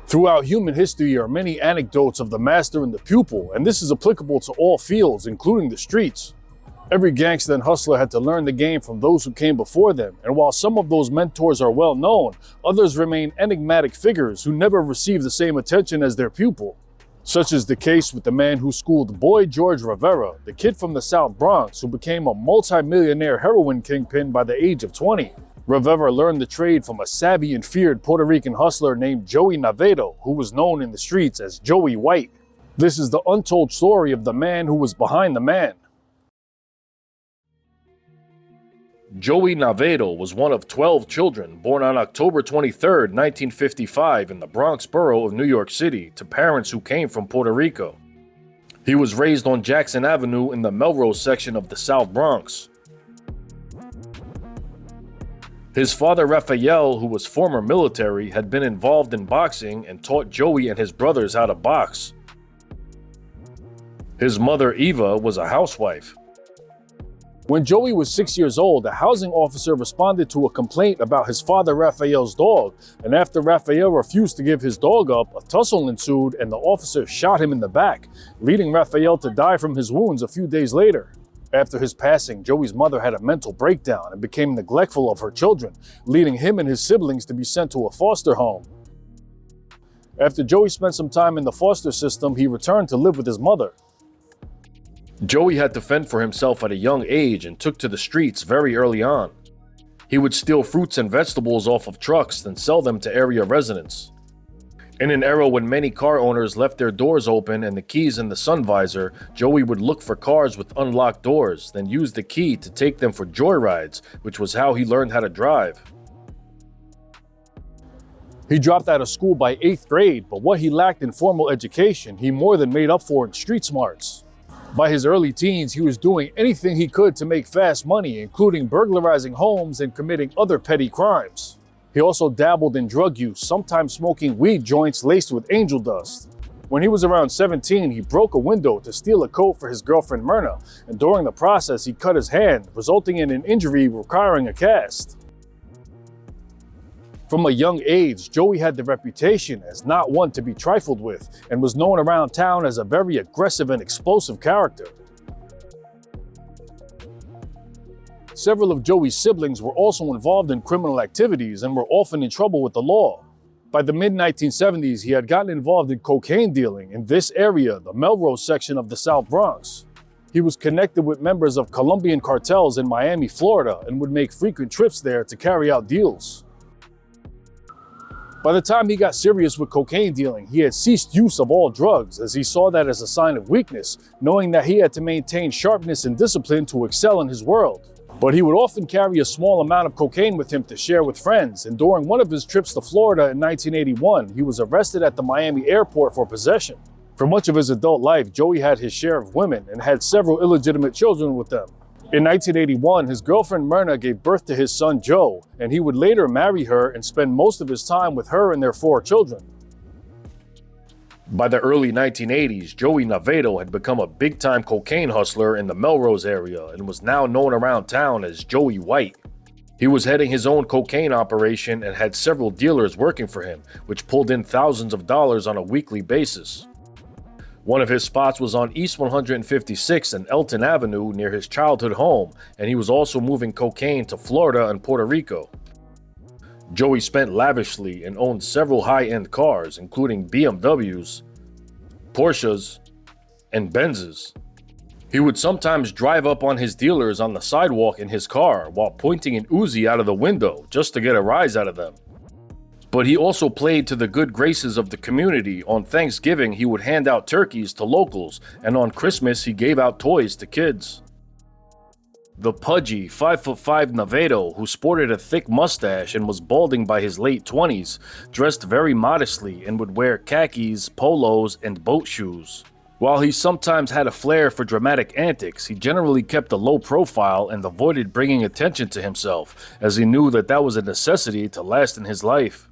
Throughout human history are many anecdotes of the master and the pupil, and this is applicable to all fields, including the streets. Every gangster and hustler had to learn the game from those who came before them, and while some of those mentors are well known, others remain enigmatic figures who never received the same attention as their pupil. Such is the case with the man who schooled boy George Rivera, the kid from the South Bronx who became a multi-millionaire heroin kingpin by the age of 20. Rivera learned the trade from a savvy and feared Puerto Rican hustler named Joey Navedo, who was known in the streets as Joey White. This is the untold story of the man who was behind the man. Joey Navedo was one of 12 children born on October 23, 1955 in the Bronx borough of New York City to parents who came from Puerto Rico. He was raised on Jackson Avenue in the Melrose section of the South Bronx. His father Raphael, who was former military, had been involved in boxing and taught Joey and his brothers how to box. His mother Eva was a housewife. When Joey was 6 years old, a housing officer responded to a complaint about his father Raphael's dog, and after Raphael refused to give his dog up, a tussle ensued and the officer shot him in the back, leading Raphael to die from his wounds a few days later. After his passing, Joey's mother had a mental breakdown and became neglectful of her children, leading him and his siblings to be sent to a foster home. After Joey spent some time in the foster system, he returned to live with his mother. Joey had to fend for himself at a young age and took to the streets very early on. He would steal fruits and vegetables off of trucks, then sell them to area residents. In an era when many car owners left their doors open and the keys in the sun visor, Joey would look for cars with unlocked doors, then use the key to take them for joyrides, which was how he learned how to drive. He dropped out of school by 8th grade, but what he lacked in formal education, he more than made up for in street smarts. By his early teens, he was doing anything he could to make fast money, including burglarizing homes and committing other petty crimes. He also dabbled in drug use, sometimes smoking weed joints laced with angel dust. When he was around 17, he broke a window to steal a coat for his girlfriend Myrna, and during the process he cut his hand, resulting in an injury requiring a cast. From a young age, Joey had the reputation as not one to be trifled with, and was known around town as a very aggressive and explosive character. Several of Joey's siblings were also involved in criminal activities and were often in trouble with the law. By the mid-1970s, he had gotten involved in cocaine dealing in this area, the Melrose section of the South Bronx. He was connected with members of Colombian Cartels in Miami, Florida, and would make frequent trips there to carry out deals. By the time he got serious with cocaine dealing, he had ceased use of all drugs, as he saw that as a sign of weakness, knowing that he had to maintain sharpness and discipline to excel in his world. But he would often carry a small amount of cocaine with him to share with friends, and during one of his trips to Florida in 1981, he was arrested at the Miami airport for possession. For much of his adult life, Joey had his share of women and had several illegitimate children with them. In 1981, his girlfriend Myrna gave birth to his son Joe, and he would later marry her and spend most of his time with her and their 4 children. By the early 1980s, Joey Navedo had become a big-time cocaine hustler in the Melrose area and was now known around town as Joey White. He was heading his own cocaine operation and had several dealers working for him, which pulled in thousands of dollars on a weekly basis. One of his spots was on East 156th and Elton Avenue near his childhood home, and he was also moving cocaine to Florida and Puerto Rico. Joey spent lavishly and owned several high-end cars, including BMWs, Porsches, and Benzes. He would sometimes drive up on his dealers on the sidewalk in his car while pointing an Uzi out of the window just to get a rise out of them. But he also played to the good graces of the community. On Thanksgiving, he would hand out turkeys to locals, and on Christmas, he gave out toys to kids. The pudgy, 5'5" Navedo, who sported a thick mustache and was balding by his late 20s, dressed very modestly and would wear khakis, polos, and boat shoes. While he sometimes had a flair for dramatic antics, he generally kept a low profile and avoided bringing attention to himself, as he knew that that was a necessity to last in his life.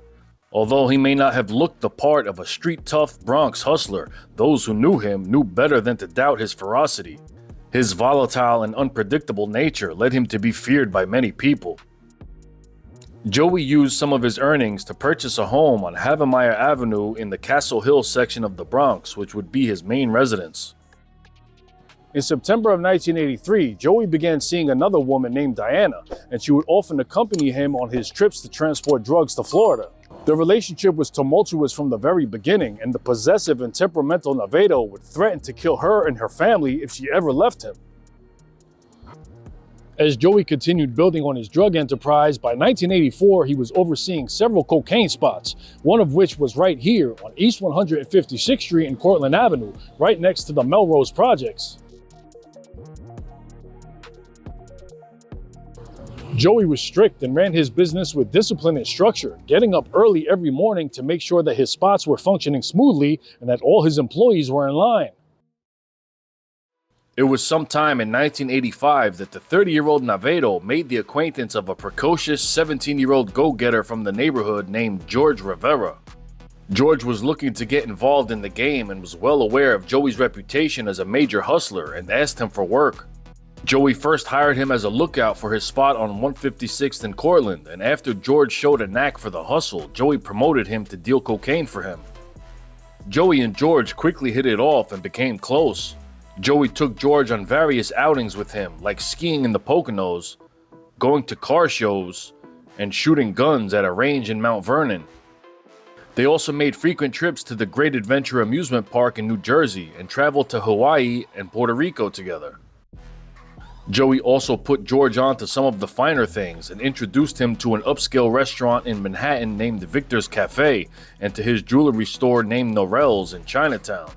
Although he may not have looked the part of a street-tough Bronx hustler, those who knew him knew better than to doubt his ferocity. His volatile and unpredictable nature led him to be feared by many people. Joey used some of his earnings to purchase a home on Havemeyer Avenue in the Castle Hill section of the Bronx, which would be his main residence. In September of 1983, Joey began seeing another woman named Diana, and she would often accompany him on his trips to transport drugs to Florida. Their relationship was tumultuous from the very beginning, and the possessive and temperamental Navedo would threaten to kill her and her family if she ever left him. As Joey continued building on his drug enterprise, by 1984 he was overseeing several cocaine spots, one of which was right here on East 156th Street and Cortlandt Avenue, right next to the Melrose projects. Joey was strict and ran his business with discipline and structure, getting up early every morning to make sure that his spots were functioning smoothly and that all his employees were in line. It was sometime in 1985 that the 30-year-old Navedo made the acquaintance of a precocious 17-year-old go-getter from the neighborhood named George Rivera. George was looking to get involved in the game and was well aware of Joey's reputation as a major hustler and asked him for work. Joey first hired him as a lookout for his spot on 156th and Cortlandt, and after George showed a knack for the hustle, Joey promoted him to deal cocaine for him. Joey and George quickly hit it off and became close. Joey took George on various outings with him, like skiing in the Poconos, going to car shows, and shooting guns at a range in Mount Vernon. They also made frequent trips to the Great Adventure Amusement Park in New Jersey and traveled to Hawaii and Puerto Rico together. Joey also put George on to some of the finer things and introduced him to an upscale restaurant in Manhattan named Victor's Cafe and to his jewelry store named Norell's in Chinatown.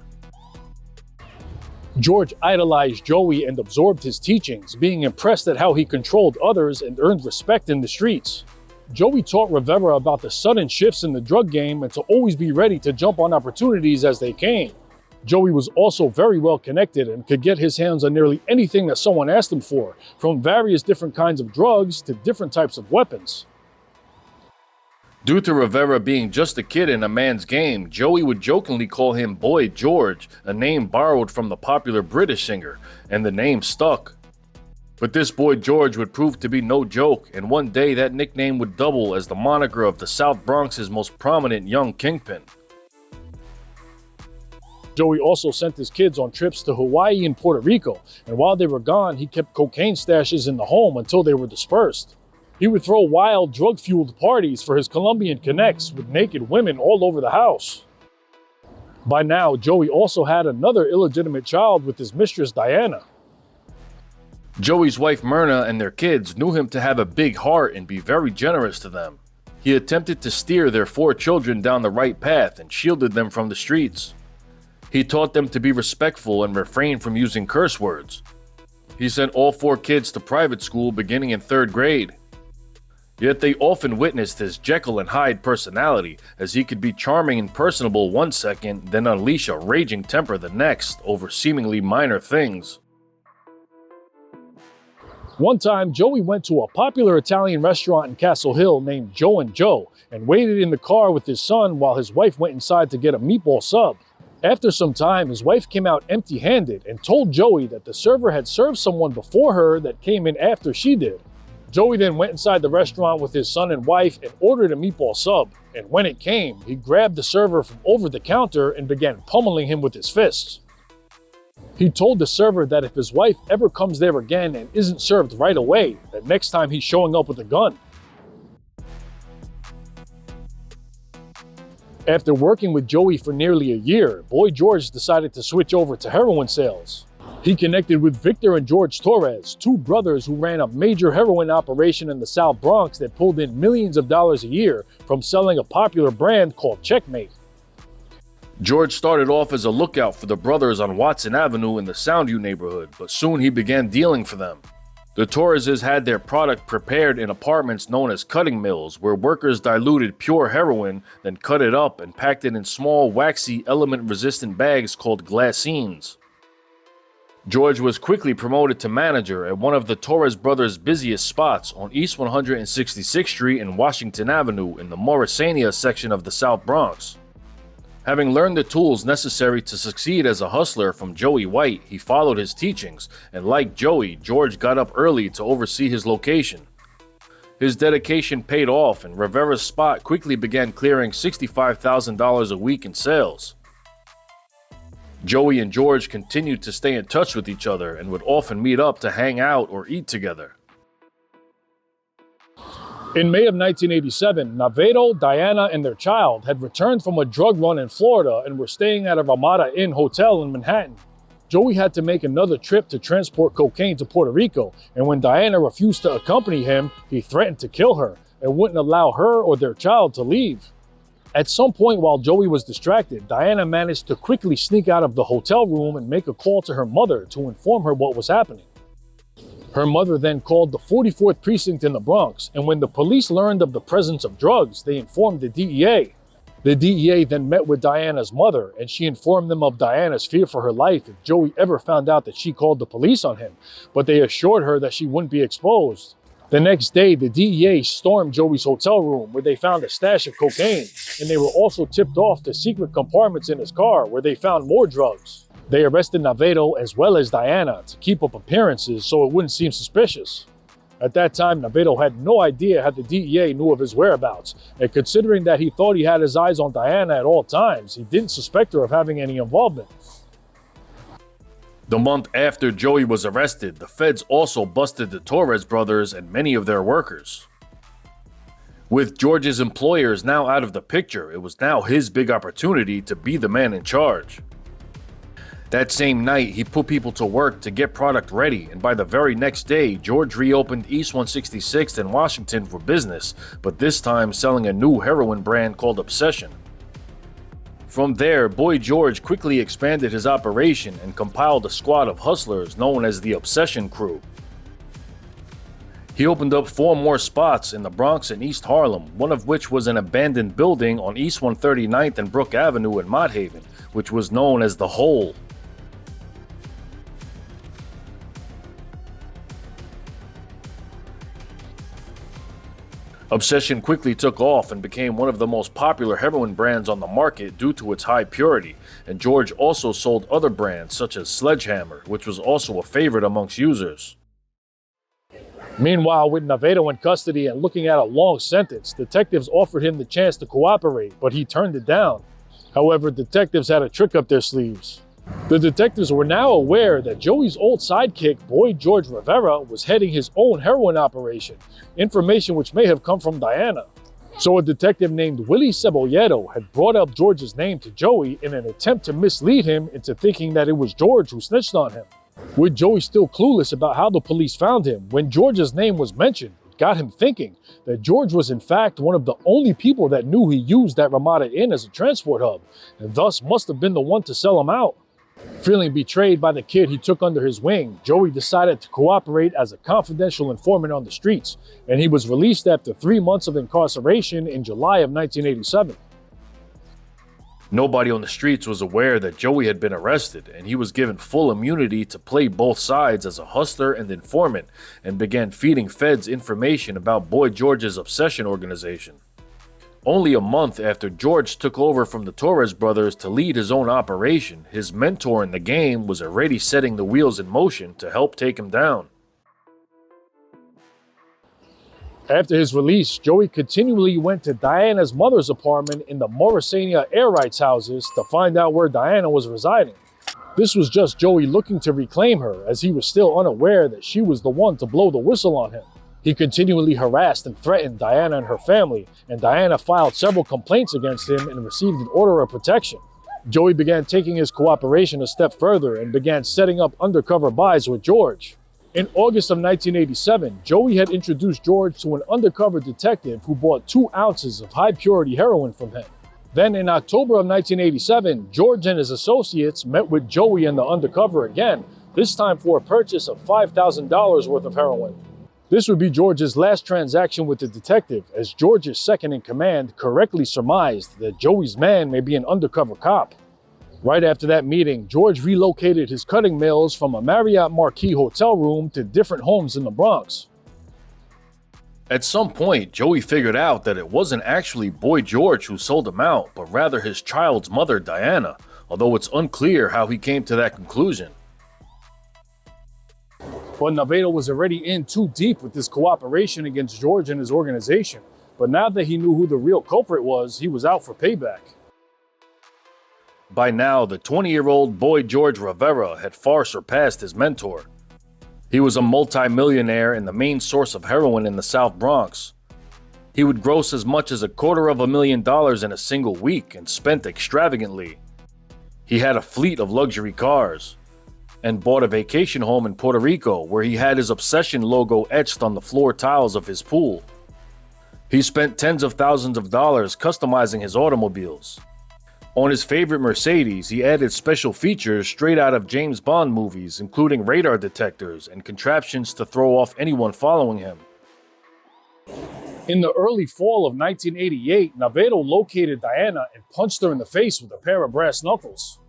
George idolized Joey and absorbed his teachings, being impressed at how he controlled others and earned respect in the streets. Joey taught Rivera about the sudden shifts in the drug game and to always be ready to jump on opportunities as they came. Joey was also very well connected and could get his hands on nearly anything that someone asked him for, from various different kinds of drugs to different types of weapons. Due to Rivera being just a kid in a man's game, Joey would jokingly call him Boy George, a name borrowed from the popular British singer, and the name stuck. But this Boy George would prove to be no joke, and one day that nickname would double as the moniker of the South Bronx's most prominent young kingpin. Joey also sent his kids on trips to Hawaii and Puerto Rico, and while they were gone, he kept cocaine stashes in the home until they were dispersed. He would throw wild, drug-fueled parties for his Colombian connects with naked women all over the house. By now, Joey also had another illegitimate child with his mistress Diana. Joey's wife Myrna and their kids knew him to have a big heart and be very generous to them. He attempted to steer their 4 children down the right path and shielded them from the streets. He taught them to be respectful and refrain from using curse words. He sent all 4 kids to private school beginning in 3rd grade. Yet they often witnessed his Jekyll and Hyde personality, as he could be charming and personable one second, then unleash a raging temper the next over seemingly minor things. One time, Joey went to a popular Italian restaurant in Castle Hill named Joe and Joe and waited in the car with his son while his wife went inside to get a meatball sub. After some time, his wife came out empty-handed and told Joey that the server had served someone before her that came in after she did. Joey then went inside the restaurant with his son and wife and ordered a meatball sub, and when it came, he grabbed the server from over the counter and began pummeling him with his fists. He told the server that if his wife ever comes there again and isn't served right away, that next time he's showing up with a gun. After working with Joey for nearly a year, Boy George decided to switch over to heroin sales. He connected with Victor and George Torres, 2 brothers who ran a major heroin operation in the South Bronx that pulled in millions of dollars a year from selling a popular brand called Checkmate. George started off as a lookout for the brothers on Watson Avenue in the Soundview neighborhood, but soon he began dealing for them. The Torreses had their product prepared in apartments known as cutting mills, where workers diluted pure heroin, then cut it up and packed it in small, waxy, element-resistant bags called glassines. George was quickly promoted to manager at one of the Torres brothers' busiest spots on East 166th Street and Washington Avenue in the Morrisania section of the South Bronx. Having learned the tools necessary to succeed as a hustler from Joey White, he followed his teachings, and like Joey, George got up early to oversee his location. His dedication paid off, and Rivera's spot quickly began clearing $65,000 a week in sales. Joey and George continued to stay in touch with each other and would often meet up to hang out or eat together. In May of 1987, Navedo, Diana, and their child had returned from a drug run in Florida and were staying at a Ramada Inn hotel in Manhattan. Joey had to make another trip to transport cocaine to Puerto Rico, and when Diana refused to accompany him, he threatened to kill her and wouldn't allow her or their child to leave. At some point while Joey was distracted, Diana managed to quickly sneak out of the hotel room and make a call to her mother to inform her what was happening. Her mother then called the 44th precinct in the Bronx, and when the police learned of the presence of drugs, they informed the DEA. The DEA then met with Diana's mother, and she informed them of Diana's fear for her life if Joey ever found out that she called the police on him, but they assured her that she wouldn't be exposed. The next day, the DEA stormed Joey's hotel room where they found a stash of cocaine, and they were also tipped off to secret compartments in his car where they found more drugs. They arrested Navedo as well as Diana to keep up appearances so it wouldn't seem suspicious. At that time, Navedo had no idea how the DEA knew of his whereabouts, and considering that he thought he had his eyes on Diana at all times, he didn't suspect her of having any involvement. The month after Joey was arrested, the feds also busted the Torres brothers and many of their workers. With George's employers now out of the picture, it was now his big opportunity to be the man in charge. That same night, he put people to work to get product ready, and by the very next day, George reopened East 166th in Washington for business, but this time selling a new heroin brand called Obsession. From there, Boy George quickly expanded his operation and compiled a squad of hustlers known as the Obsession Crew. He opened up 4 more spots in the Bronx and East Harlem, one of which was an abandoned building on East 139th and Brook Avenue in Mott Haven, which was known as The Hole. Obsession quickly took off and became one of the most popular heroin brands on the market due to its high purity, and George also sold other brands such as Sledgehammer, which was also a favorite amongst users. Meanwhile, with Navedo in custody and looking at a long sentence, detectives offered him the chance to cooperate, but he turned it down. However, detectives had a trick up their sleeves. The detectives were now aware that Joey's old sidekick, Boy George Rivera, was heading his own heroin operation, information which may have come from Diana. So a detective named Willie Cebollero had brought up George's name to Joey in an attempt to mislead him into thinking that it was George who snitched on him. With Joey still clueless about how the police found him, when George's name was mentioned, it got him thinking that George was in fact one of the only people that knew he used that Ramada Inn as a transport hub, and thus must have been the one to sell him out. Feeling betrayed by the kid he took under his wing, Joey decided to cooperate as a confidential informant on the streets, and he was released after 3 months of incarceration in July of 1987. Nobody on the streets was aware that Joey had been arrested, and he was given full immunity to play both sides as a hustler and informant, and began feeding feds information about Boy George's Obsession organization. Only a month after George took over from the Torres brothers to lead his own operation, his mentor in the game was already setting the wheels in motion to help take him down. After his release, Joey continually went to Diana's mother's apartment in the Morrisania air rights houses to find out where Diana was residing. This was just Joey looking to reclaim her, as he was still unaware that she was the one to blow the whistle on him. He continually harassed and threatened Diana and her family, and Diana filed several complaints against him and received an order of protection. Joey began taking his cooperation a step further and began setting up undercover buys with George. In August of 1987, Joey had introduced George to an undercover detective who bought 2 ounces of high-purity heroin from him. Then in October of 1987, George and his associates met with Joey and the undercover again, this time for a purchase of $5,000 worth of heroin. This would be George's last transaction with the detective, as George's second-in-command correctly surmised that Joey's man may be an undercover cop. Right after that meeting, George relocated his cutting mills from a Marriott Marquis hotel room to different homes in the Bronx. At some point, Joey figured out that it wasn't actually Boy George who sold him out, but rather his child's mother, Diana, although it's unclear how he came to that conclusion. But Navedo was already in too deep with this cooperation against George and his organization. But now that he knew who the real culprit was, he was out for payback. By now, the 20-year-old boy George Rivera had far surpassed his mentor. He was a multi-millionaire and the main source of heroin in the South Bronx. He would gross as much as $250,000 in a single week and spent extravagantly. He had a fleet of luxury cars and bought a vacation home in Puerto Rico where he had his obsession logo etched on the floor tiles of his pool. He spent tens of thousands of dollars customizing his automobiles. On his favorite Mercedes, he added special features straight out of James Bond movies, including radar detectors and contraptions to throw off anyone following him. In the early fall of 1988, Navedo located Diana and punched her in the face with a pair of brass knuckles.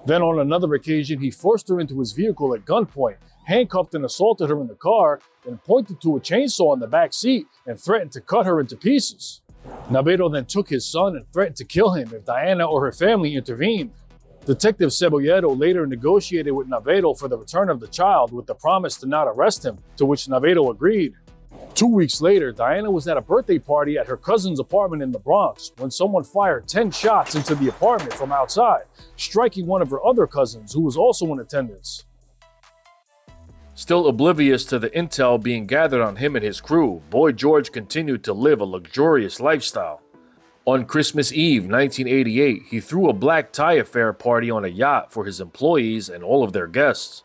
Then on another occasion, he forced her into his vehicle at gunpoint, handcuffed and assaulted her in the car, then pointed to a chainsaw in the back seat and threatened to cut her into pieces. Navedo then took his son and threatened to kill him if Diana or her family intervened. Detective Cebollero later negotiated with Navedo for the return of the child with the promise to not arrest him, to which Navedo agreed. 2 weeks later, Diana was at a birthday party at her cousin's apartment in the Bronx when someone fired 10 shots into the apartment from outside, striking one of her other cousins who was also in attendance. Still oblivious to the intel being gathered on him and his crew, Boy George continued to live a luxurious lifestyle. On Christmas Eve 1988, he threw a black tie affair party on a yacht for his employees and all of their guests.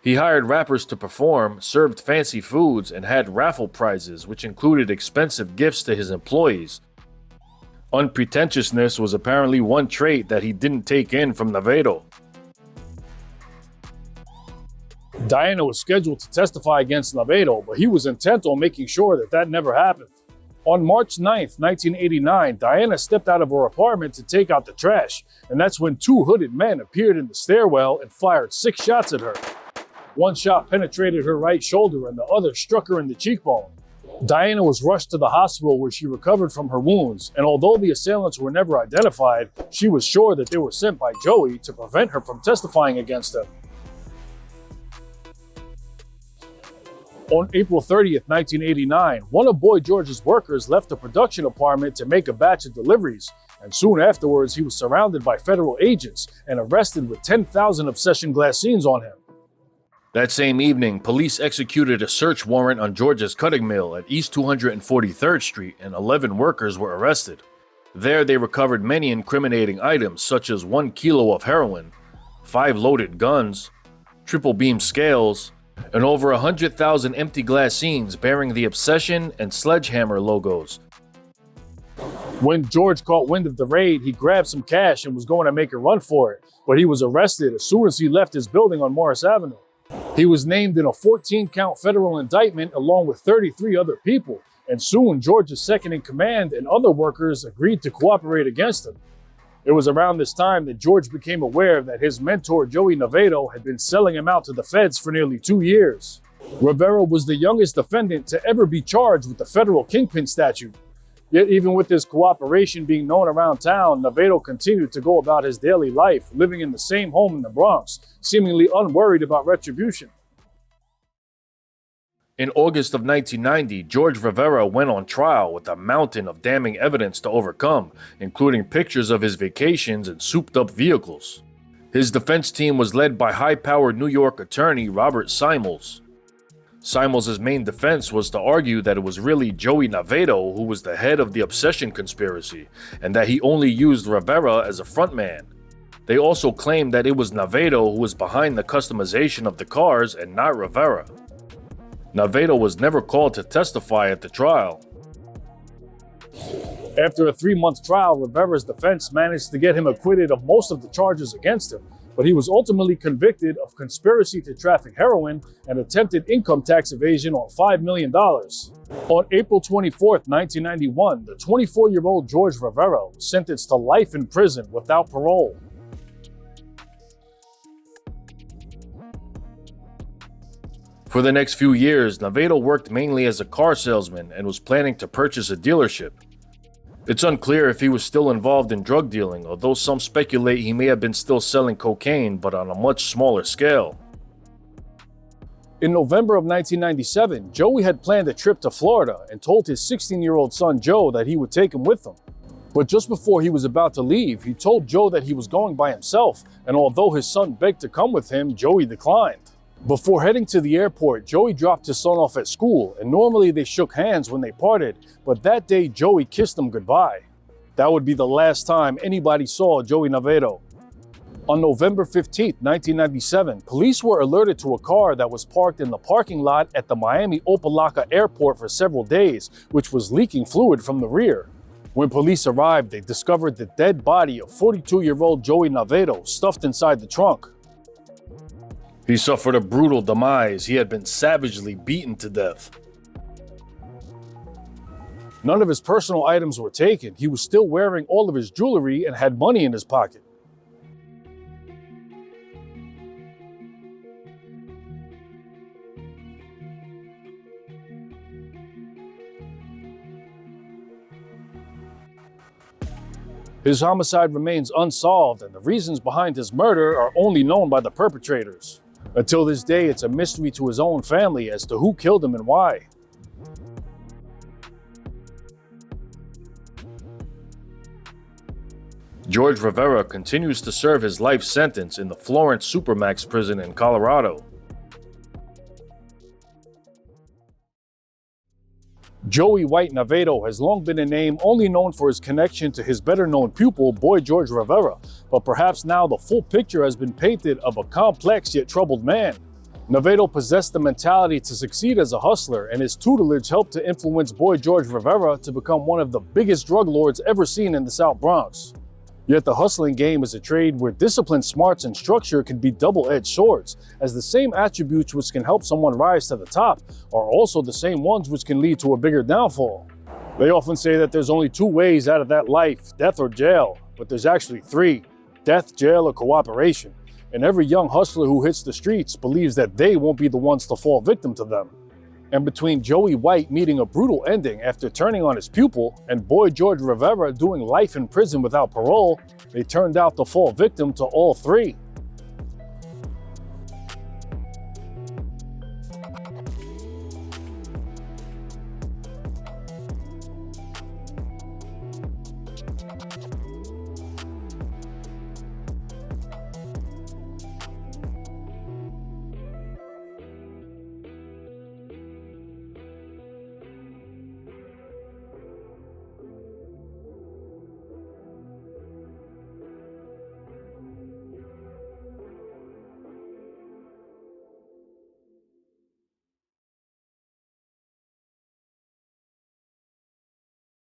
He hired rappers to perform, served fancy foods, and had raffle prizes, which included expensive gifts to his employees. Unpretentiousness was apparently one trait that he didn't take in from Navedo. Diana was scheduled to testify against Navedo, but he was intent on making sure that never happened. On March 9th, 1989, Diana stepped out of her apartment to take out the trash, and that's when 2 hooded men appeared in the stairwell and fired 6 shots at her. 1 shot penetrated her right shoulder and the other struck her in the cheekbone. Diana was rushed to the hospital where she recovered from her wounds, and although the assailants were never identified, she was sure that they were sent by Joey to prevent her from testifying against him. On April 30th, 1989, one of Boy George's workers left the production apartment to make a batch of deliveries, and soon afterwards he was surrounded by federal agents and arrested with 10,000 obsession glassines on him. That same evening, police executed a search warrant on George's cutting mill at East 243rd Street and 11 workers were arrested. There they recovered many incriminating items such as 1 kilo of heroin, 5 loaded guns, triple beam scales, and over 100,000 empty glassines bearing the Obsession and Sledgehammer logos. When George caught wind of the raid, he grabbed some cash and was going to make a run for it, but he was arrested as soon as he left his building on Morris Avenue. He was named in a 14-count federal indictment along with 33 other people, and soon George's second-in-command and other workers agreed to cooperate against him. It was around this time that George became aware that his mentor Joey Navedo had been selling him out to the feds for nearly 2 years. Rivera was the youngest defendant to ever be charged with the federal kingpin statute. Yet even with this cooperation being known around town, Navedo continued to go about his daily life, living in the same home in the Bronx, seemingly unworried about retribution. In August of 1990, George Rivera went on trial with a mountain of damning evidence to overcome, including pictures of his vacations and souped-up vehicles. His defense team was led by high-powered New York attorney Robert Simels. Simels' main defense was to argue that it was really Joey Navedo who was the head of the obsession conspiracy, and that he only used Rivera as a frontman. They also claimed that it was Navedo who was behind the customization of the cars and not Rivera. Navedo was never called to testify at the trial. After a 3-month trial, Rivera's defense managed to get him acquitted of most of the charges against him, but he was ultimately convicted of conspiracy to traffic heroin and attempted income tax evasion on $5 million. On April 24, 1991, the 24-year-old George Rivera was sentenced to life in prison without parole. For the next few years, Navedo worked mainly as a car salesman and was planning to purchase a dealership. It's unclear if he was still involved in drug dealing, although some speculate he may have been still selling cocaine, but on a much smaller scale. In November of 1997, Joey had planned a trip to Florida and told his 16-year-old son Joe that he would take him with him. But just before he was about to leave, he told Joe that he was going by himself, and although his son begged to come with him, Joey declined. Before heading to the airport, Joey dropped his son off at school, and normally they shook hands when they parted, but that day Joey kissed him goodbye. That would be the last time anybody saw Joey Navedo. On November 15, 1997, police were alerted to a car that was parked in the parking lot at the Miami Opa-locka airport for several days, which was leaking fluid from the rear. When police arrived, they discovered the dead body of 42-year-old Joey Navedo stuffed inside the trunk. He suffered a brutal demise. He had been savagely beaten to death. None of his personal items were taken. He was still wearing all of his jewelry and had money in his pocket. His homicide remains unsolved, and the reasons behind his murder are only known by the perpetrators. Until this day, it's a mystery to his own family as to who killed him and why. George Rivera continues to serve his life sentence in the Florence Supermax prison in Colorado. Joey White Navedo has long been a name only known for his connection to his better-known pupil, Boy George Rivera, but perhaps now the full picture has been painted of a complex yet troubled man. Navedo possessed the mentality to succeed as a hustler, and his tutelage helped to influence Boy George Rivera to become one of the biggest drug lords ever seen in the South Bronx. Yet the hustling game is a trade where discipline, smarts, and structure can be double-edged swords, as the same attributes which can help someone rise to the top are also the same ones which can lead to a bigger downfall. They often say that there's only two ways out of that life, death or jail, but there's actually three: death, jail, or cooperation. And every young hustler who hits the streets believes that they won't be the ones to fall victim to them. And between Joey White meeting a brutal ending after turning on his pupil and Boy George Rivera doing life in prison without parole, they turned out to fall victim to all three.